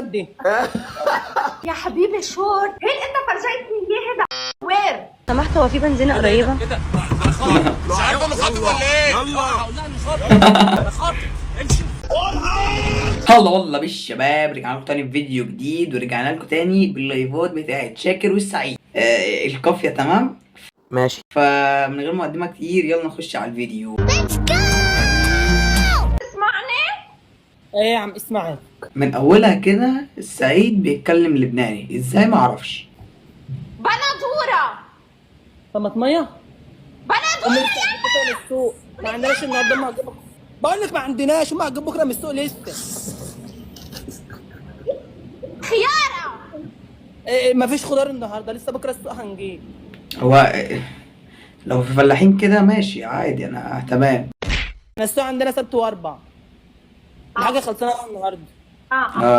الادب دي؟ يا حبيبي شورت، هل انت فرجيتني اياه هذا وير؟ سمحت، هو في بنزينة قريبة؟ مش عارفه انا خاطب ولا ايه؟ يلا عاوزها انا خاطب امشي. هلا والله بالشباب، رجعنا لكم تاني بفيديو جديد، ورجعنا لكم تاني باللايفات بتاعت شاكر والسعيد. القافية تمام ماشي. فمن غير مقدمة كتير يلا نخش على الفيديو. اسمعني. ايه يا عم اسمعك. من اولها كده السعيد بيتكلم لبناني ازاي ما اعرفش. بندورة طماطمية؟ بندورة من السوق ما عندناش النهارده. ما هجيب بقول لك ما عندناش، وما هجيب بكره من السوق لسه. خيارة. إيه ما فيش خضار النهارده، لسه بكره السوق هنجيب. هو لو في فلاحين كده ماشي عادي، انا تمام. احنا السوق عندنا سبت واربع. الحاجه خلصانه النهارده.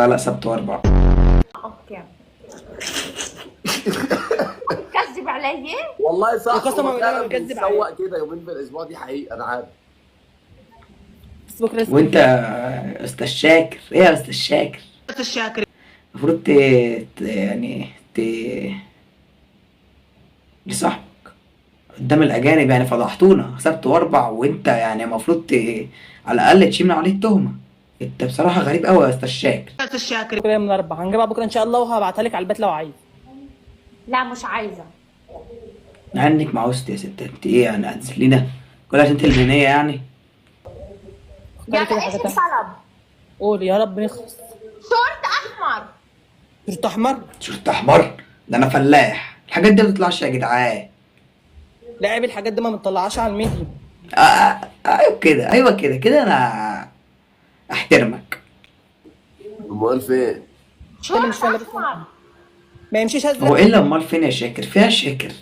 لا سبت واربع. اوكي. بتكذب علي؟ والله صح. وقسما بالله ما بكذب بيتسوق كده يومين في الاسبوع، دي حقيقه انا عارف. بس بكره السوق. وانت يا استاذ شاكر، ايه يا استاذ شاكر؟ الشاكر المفروض يعني لصاحبك قدام الاجانب، يعني فضحتونا سبت واربع، وانت يعني المفروض على الاقل تشيل من عليه التهمه. انت بصراحه غريب قوي يا استاذ شاكر. الشاكر بكره من الاربع هنجيبها بكره ان شاء الله، وهبعتها لك على البيت لو عايز. لا مش عايزة. عنك معوزت يا ست، انت ايه يعني هتذلينا كل عشان انت البنيه يعني؟ يلا ايش الطلب؟ قول يا رب نخلص. شورت احمر. شرط احمر؟ شرط احمر؟ ده انا فلاح، الحاجات دي ما بتطلعش يا جدعان. لا عيب، الحاجات دي ما بنطلعهاش على الميديا. ايوه كده، ايوه كده كده انا احترمك. امال فين؟ شورت احمر. ما يمشيش هزلة. هو ايه اللي امال فين يا شاكر؟ فيها شاكر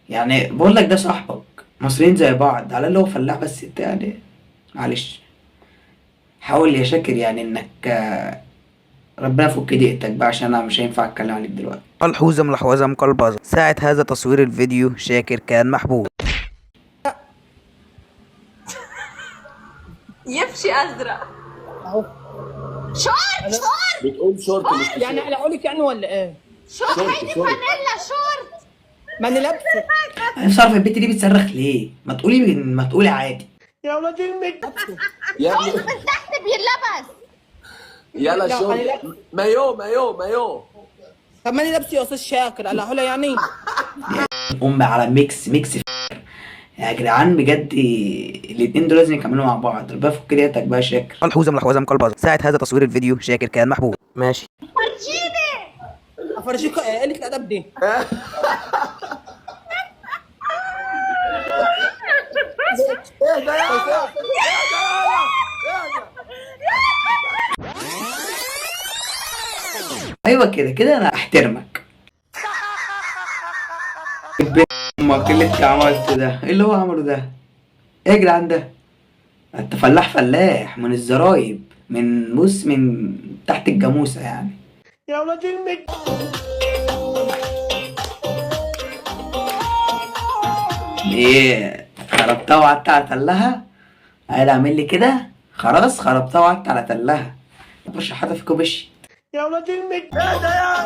يعني؟ بقول لك ده صاحبك، مصريين زي بعض، على اللي هو فلاح بس انت يعني معلش. حاول يا شاكر يعني انك ربنا يفك ضيقتك بقى، عشان انا مش هينفع اتكلم عليك دلوقتي. ملحوظة ملحوظة مقلبظة، ساعة هذا تصوير الفيديو شاكر كان محبوس. يمشي ازرق. اهو. شورت. بتقول شورت مش يعني على قولك يعني ولا ايه؟ شورت هيدي فانيلا شورت. ما انا لابسه. انا مش عارف البت دي بتصرخ ليه؟ ما تقولي عادي. يا ولاد المك. يا ابني شورت من تحت بيلبس. يلا لا، شورت. أنا لا. مايو. طب ما انا لابسه يا استاذ شاكر على هلا يعني. ام على ميكس يا جدعان بجد، الاتنين دول لازم يكملوا مع بعض. ربنا يفك ضيقتك بقى يا شاكر. ملحوظة ملحوظة مقلبظة، ساعة هذا تصوير الفيديو شاكر كان محبوس. ماشي. فرجيني. افرجيك قله الادب دي. ايه ده يا ايوه كده كده انا احترمك. امك اللي انت عملته ده، ايه اللي هو عمله ده؟ ايه يا جدعان ده؟ انت فلاح من الزرايب، من تحت الجاموسه يعني. يا ولاد المك. ايه خربتها وقعدت على تلها؟ قاعد اعمل لي كده؟ خلاص خربتها وقعدت على تلها. مش حاطط في كوبش. يا ولاد المك. ايه ده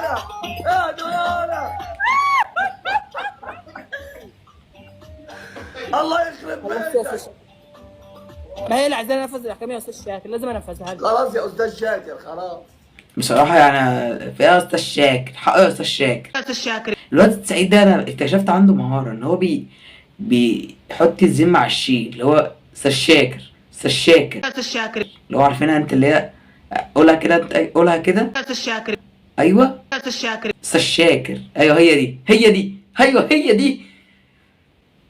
الله يخرب بيتك. ما هي اللي عايزاني انفذ الاحكام يا استاذ شاكر، لازم انفذها لك. خلاص يا استاذ شاكر خلاص. بصراحه يعني في يا استاذ شاكر، حق يا استاذ شاكر. يا استاذ شاكر الواد السعيد ده انا اكتشفت عنده مهاره، ان هو بيحط الزم على الشيء، اللي هو استاذ شاكر. يا استاذ شاكر اللي هو عارفينها انت، اللي هي قولها كده، انت قولها كده. يا استاذ شاكر ايوه يا استاذ شاكر. استاذ شاكر، ايوه هي دي ايوه هي دي.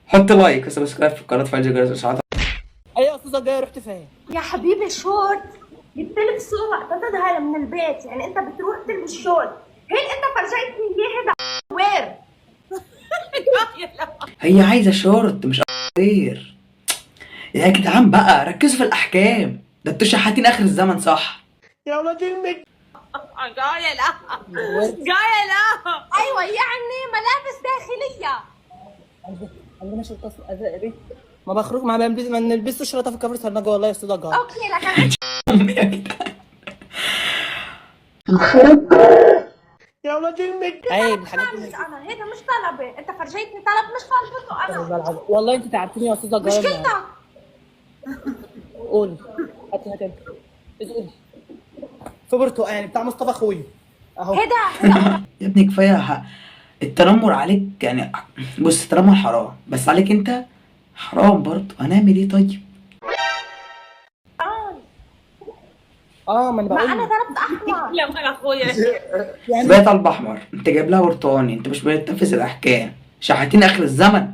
حط لايك وسبسكرايب في القناه، فعل الجرس اشعارات. ايه يا استاذه جايه رحت فين؟ يا حبيبي شورت، جبت لك صورة تظهر من البيت، يعني انت بتروح تلبس شورت، هل انت فرجيتني اياه هذا وير؟ هي عايزه شورت مش غير. يا جدعان بقى ركزوا في الاحكام، ده انتوا شحاتين اخر الزمن صح. يا ولاد المك. جاية ايوه يعني ملابس داخلية. عندنا شرطه ازرق دي، ما بخرج ما نلبسش شرطه في الكفر سرناجه والله يا استاذه جايه. اوكي لكن يا جدعان عيب الحاجات دي. انا هيدا مش طلبي، انت فرجيتني طلب مش طالبته انا. والله انت تعبتني يا استاذه جايه. مشكلتك. قولي. هاتي انت. قولي. في برتقاني بتاع مصطفى اخويا اهو. هيدا يا ابني كفايه التنمر عليك يعني. بص التنمر حرام، بس عليك انت حرام برضه. هنعمل ايه طيب؟ ما انا ما بقول انا ضربت احمر. يا من اخويا. يعني بقيت طالب احمر، انت جايب لها برتقاني، انت مش بتنفذ الاحكام. شحاتين اخر الزمن.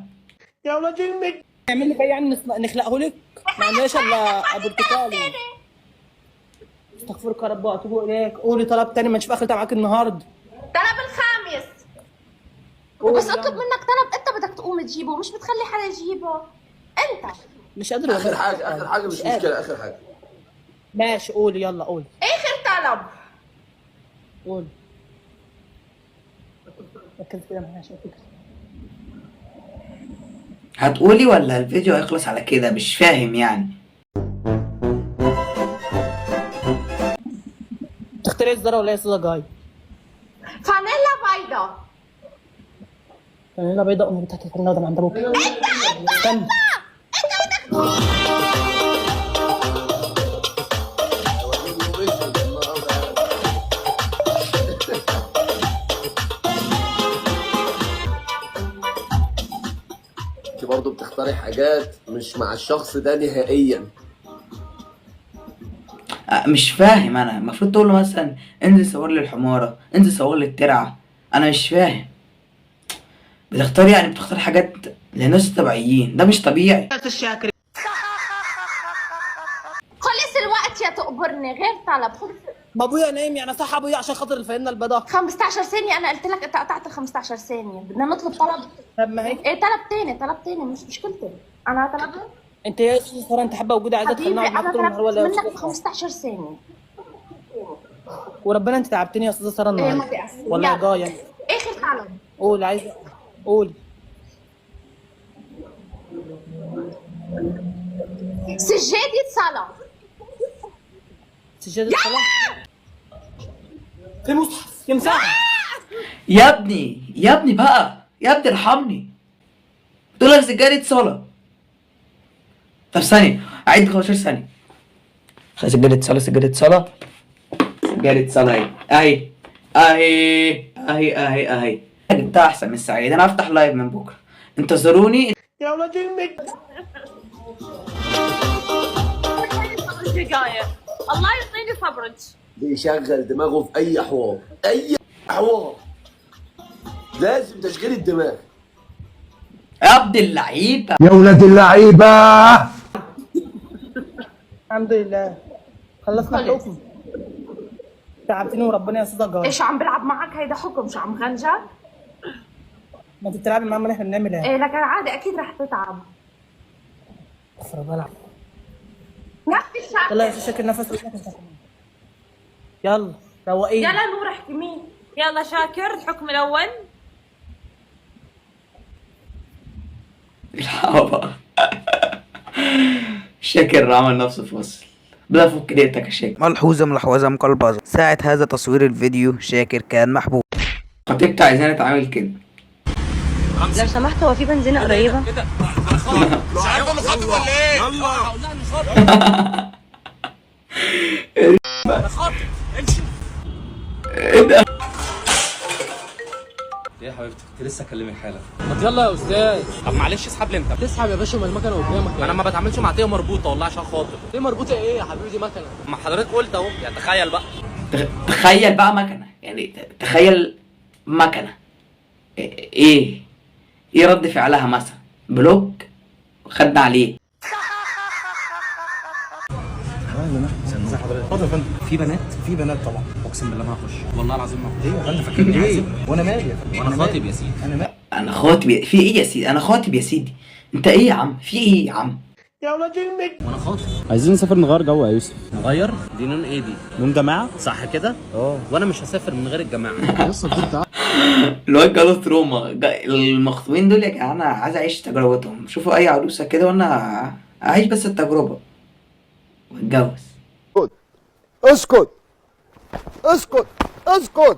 نعمل لك ايه يعني؟ نخلقه لك؟ ما عندناش الا برتقالي. استغفرك يا رب واتوب اليك. قولي طلب تاني ما نشوف اخرتها معاك النهارده. طلب الخامس. قولي بس اطلب يلا. منك طلب انت بدك تقوم تجيبه، مش بتخلي حدا يجيبه انت. مش قادر اخر والله. حاجه اخر حاجه، مش مشكله، اخر حاجه. ماشي قولي يلا قولي. اخر طلب. قولي. ركز كده معايا عشان فكرة. هتقولي ولا الفيديو هيخلص على كده؟ مش فاهم يعني. تختاري الزرع ولا ايه يا استاذه جاي؟ فانيلا بيضة. فانيلا بيضاء امي بتاعت الفانيلا ده من عند ابوك. استنى. انت برضه بتختاري حاجات مش مع الشخص ده نهائيا. مش فاهم انا. المفروض تقول له مثلا انزل صور لي الحماره، انزل صور لي الترعه. انا مش فاهم. بتختار يعني بتختار حاجات لناس طبيعيين، ده مش طبيعي. خلص الوقت يا تقبرني، غير طلب. خلص ما ابويا نايم يعني صح ابويا عشان خاطر الفانيلا البيضاء. 15 ثانية، أنا قلت لك أنت قطعت ال 15 ثانية، بدنا نطلب طلب. طب ما هي إيه طلب تاني، طلب تاني مش مشكلتي. أنا طلبت انت يا استاذ ساره انت حابه وجودي عايزه حبيبي، تخليني اقعد أنا معاك طول النهار ولا طلبت يا منك استاذ؟ 15 ثانية. وربنا انت تعبتني يا استاذه ساره إيه ما النهارده. تأسف. والله يلا. جايه. آخر طلب. قولي عايزه. قولي. سجادة صلاة. سجاده الصلاه. في مصحف يمسحها. يا ابني يا ابني بقى، يا ابني ارحمني. تقول لك سجاده صلاه. طب ثانيه اعيد 15 ثانيه. سجاده صلاه سجاده صلاه سجاده صلاه اهي اهي اهي اهي اهي. جبتها احسن من السعيد. انا هفتح لايف من بكره، انتظروني. يا ولاد امك. دقايق الله يعطيني صبرك. بيشغل دماغه في اي حوار، اي حوار لازم تشغيل الدماغ. يا ابن اللعيبه. يا ولاد اللعيبة. الحمد لله خلصنا خلص. الحكم. تعبتني وربنا يا استاذه جايه. إيش عم بلعب معك؟ هيدا حكم، شو عم غنجة؟ ما انت بتلعبي معانا احنا بنعمل ايه؟ إيه لك عادي أكيد رح تتعب. استغفر الله العظيم. نفس يلا يا الشكل. استاذ شاكر نفس. يلا روقيني. يلا نور احكي مين؟ يلا شاكر الحكم الاول. الحقوا بقى. شاكر عمل نفسه فاصل. بلا فك دقيقتك يا شاكر. ملحوظة ملحوظة مقلبظة، ساعة هذا تصوير الفيديو شاكر كان محبوب. خطيبتي عايزاني اتعامل كده. لو سمحت هو في بنزينة قريبة؟ كده مش عارف انا خاطب ولا ايه؟ يلا هقول لها اني خاطب. انا خاطب امشي. ايه ده؟ ايه يا حبيبتي كنت لسه اكلمك حالا. ما يلا يا استاذ. طب معلش اسحب لي انت. تسحب يا باشا، ما المكنه قدامك. ما انا ما بتعاملش مع طيه مربوطه والله عشان خاطر. ايه مربوطه ايه يا حبيبي؟ دي مكنه. ما حضرتك قلت اهو يعني تخيل بقى. تخيل بقى مكنه يعني. تخيل مكنه. ايه رد فعلها مثلا؟ بلوك خدنا عليه. اتفضل يا فندم. في بنات طبعا. اقسم بالله ما هخش والله العظيم ما هخش. ايه يا فندم فاكرني عازب؟ وانا مالي يا فندم؟ وانا خاطب يا سيدي. انا خاطب في ايه يا سيدي؟ انا خاطب يا سيدي. انت ايه يا عم؟ في ايه يا عم؟ يا ولاد امك. وانا خاطب. عايزين نسافر نغير جو يا يوسف. نغير دي نون ايه دي؟ نوم جماعه. صح كده؟ وانا مش هسافر من غير الجماعه. الواد جاله تروما. المخطوبين دول يا جماعه انا عايز اعيش تجربتهم. شوفوا اي عروسه كده وانا اعيش بس التجربه واتجوز. اسكت. اسكت اسكت.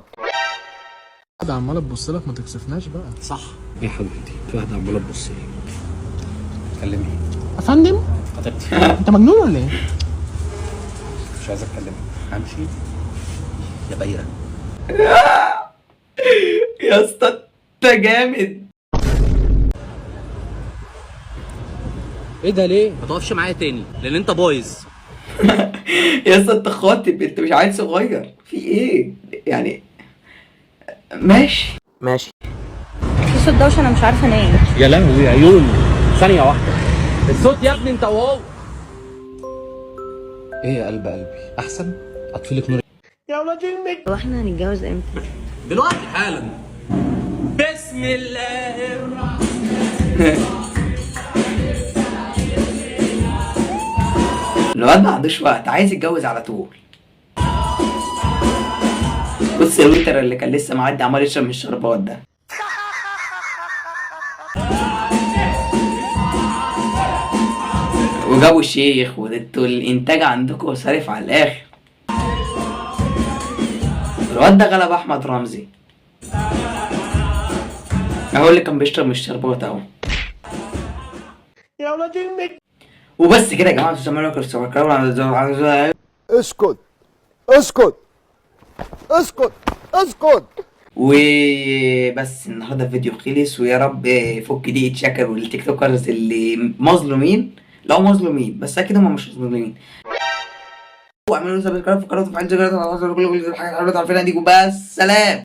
واحدة عمالة تبص لك، ما تكسفناش بقى. صح يا حبيبتي، في واحدة عمالة تبص لي. كلمني يا فندم خطيبتي. انت مجنون ولا ايه؟ مش عايز اتكلم، همشي يا بايرة. يا اسطى انت جامد. ايه ده ليه؟ ما تقفش معايا تاني لان انت بايظ. يا اسطى انت خاطب، انت مش عيل صغير، في ايه يعني؟ ماشي ماشي. في صوت دوشه انا مش عارفه انام. يا لهوي عيوني. ثانية واحدة. الصوت يا ابني انت وهو. ايه يا قلب قلبي، احسن اطفيلك نور. هو احنا هنتجوز امتى؟ دلوقتي حالا. بسم الله الرحمن. الواد ما عندوش وقت، عايز يتجوز على طول. بص يا ويتر اللي كان لسه معدي عمال يشرب من الشربات ده. وجابوا الشيخ، وانتوا الانتاج عندكم صارف على الاخر. الواد ده غلب احمد رمزي اهو، اللي كان بيشرب من الشربات اهو. وبس كده يا جماعه، اسكت اسكت اسكت اسكت. وبس النهارده الفيديو خلص، ويا رب يفك دي يتشكر، والتيك توكرز اللي مظلومين لو مظلومين، بس اكيد هم مش مظلومين. واعملوا سبسكرايب في القناه وفعلوا زر الجرس عشان كل الحاجات اللي عارفينها دي. وبس سلام.